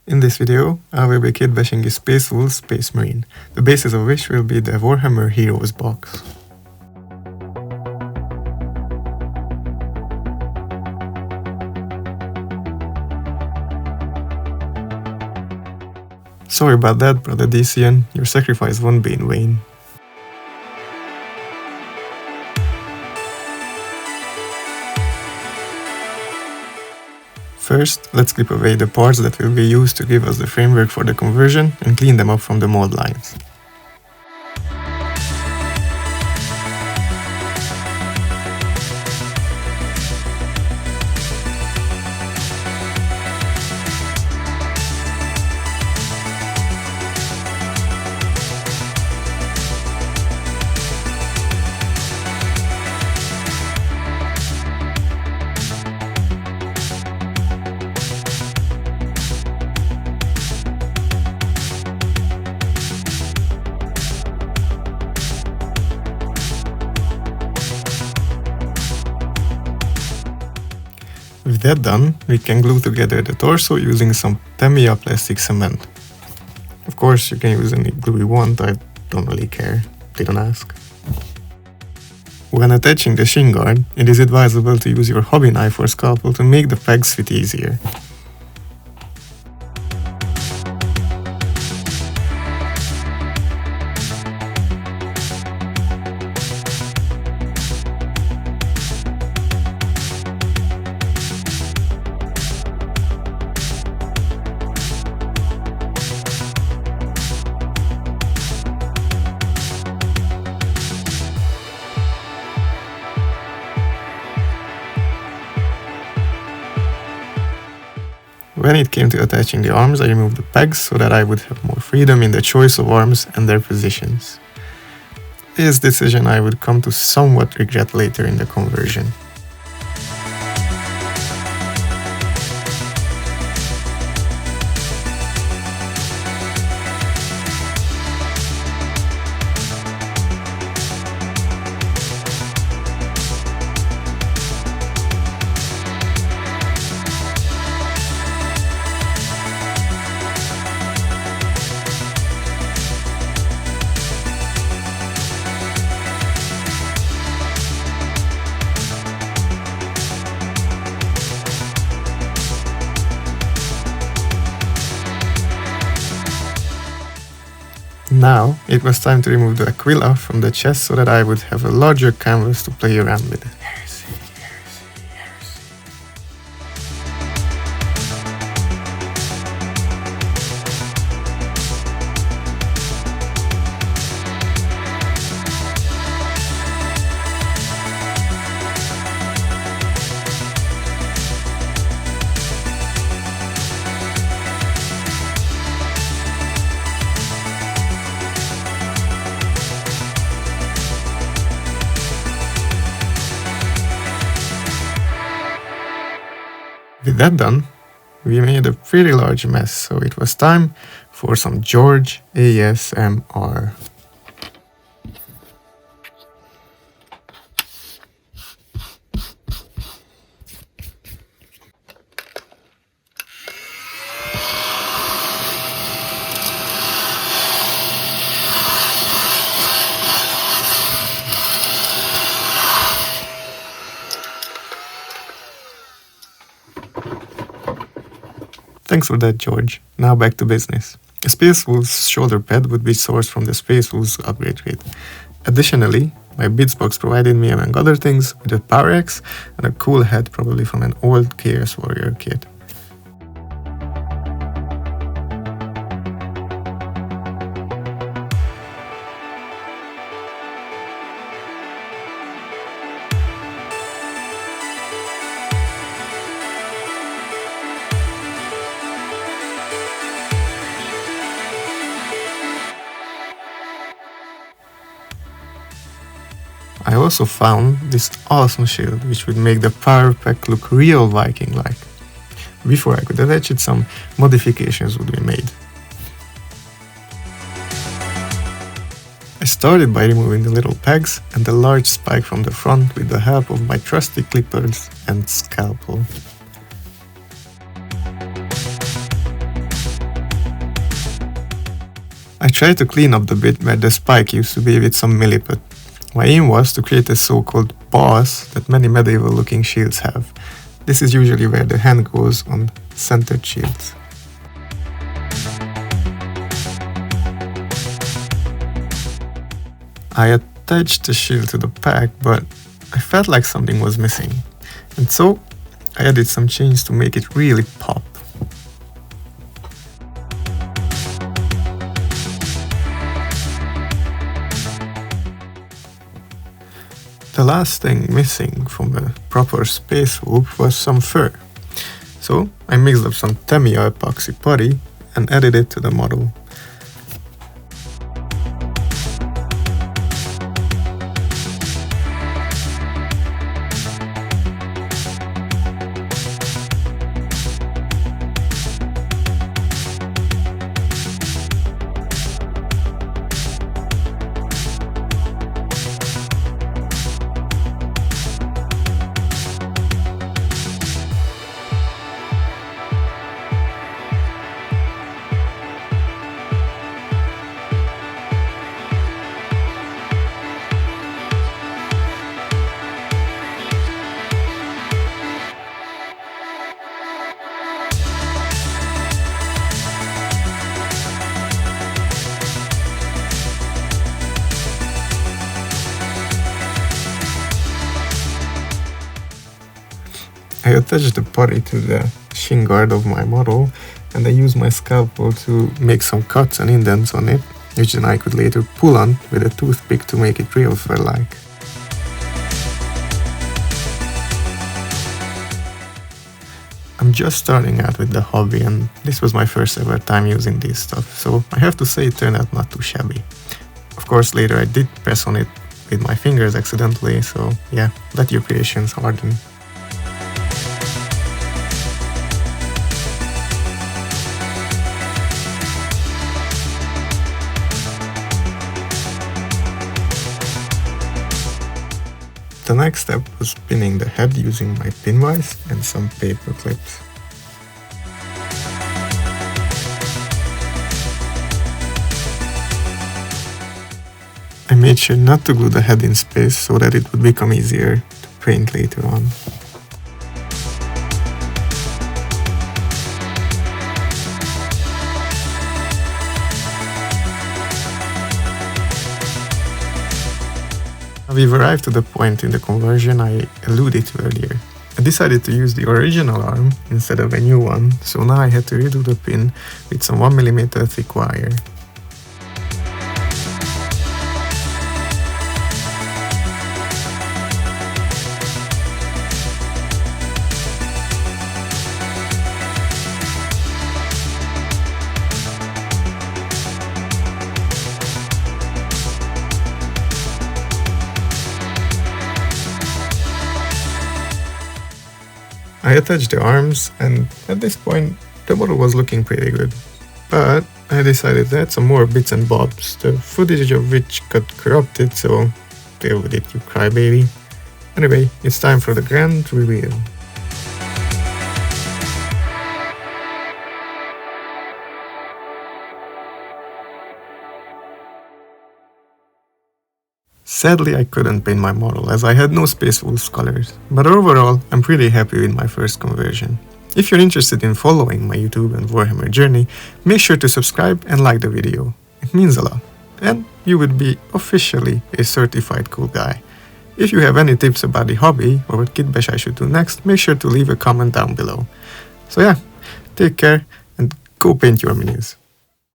In this video, I will be kitbashing a Space Wolf Space Marine, the basis of which will be the Warhammer Heroes box. Sorry about that, brother Decian, your sacrifice won't be in vain. First, let's clip away the parts that will be used to give us the framework for the conversion and clean them up from the mold lines. With that done, we can glue together the torso using some Tamiya plastic cement. Of course, you can use any glue you want, I don't really care, didn't ask. When attaching the shin guard, it is advisable to use your hobby knife or scalpel to make the pegs fit easier. When it came to attaching the arms, I removed the pegs so that I would have more freedom in the choice of arms and their positions. This decision I would come to somewhat regret later in the conversion. Now, it was time to remove the aquila from the chest so that I would have a larger canvas to play around with. With that done, we made a pretty large mess, so it was time for some George ASMR. Thanks for that, George. Now back to business. A Space Wolf's shoulder pad would be sourced from the Space Wolf's upgrade kit. Additionally, my bits box provided me, among other things, with a power axe and a cool hat, probably from an old Chaos Warrior kit. I also found this awesome shield, which would make the power pack look real Viking-like. Before I could attach it, some modifications would be made. I started by removing the little pegs and the large spike from the front with the help of my trusty clippers and scalpel. I tried to clean up the bit where the spike used to be with some Milliput. My aim was to create a so-called boss that many medieval-looking shields have. This is usually where the hand goes on centered shields. I attached the shield to the pack, but I felt like something was missing. And so I added some changes to make it really pop. The last thing missing from a proper space hoop was some fur. So I mixed up some Tamiya Epoxy Putty and added it to the model. I attached the putty to the shin guard of my model, and I used my scalpel to make some cuts and indents on it, which then I could later pull on with a toothpick to make it real fur-like. I'm just starting out with the hobby, and this was my first ever time using this stuff, so I have to say it turned out not too shabby. Of course, later I did press on it with my fingers accidentally, so yeah, let your creations harden. The next step was pinning the head using my pin vise and some paper clips. I made sure not to glue the head in space so that it would become easier to paint later on. We've arrived to the point in the conversion I alluded to earlier. I decided to use the original arm instead of a new one, so now I had to redo the pin with some 1mm thick wire. I attached the arms, and at this point the model was looking pretty good. But I decided to add some more bits and bobs, the footage of which got corrupted, so deal with it, you crybaby. Anyway, it's time for the grand reveal. Sadly, I couldn't paint my model as I had no Space Wolves colors, but overall, I'm pretty happy with my first conversion. If you're interested in following my YouTube and Warhammer journey, make sure to subscribe and like the video. It means a lot, and you would be officially a certified cool guy. If you have any tips about the hobby or what kitbash I should do next, make sure to leave a comment down below. So yeah, take care and go paint your minis.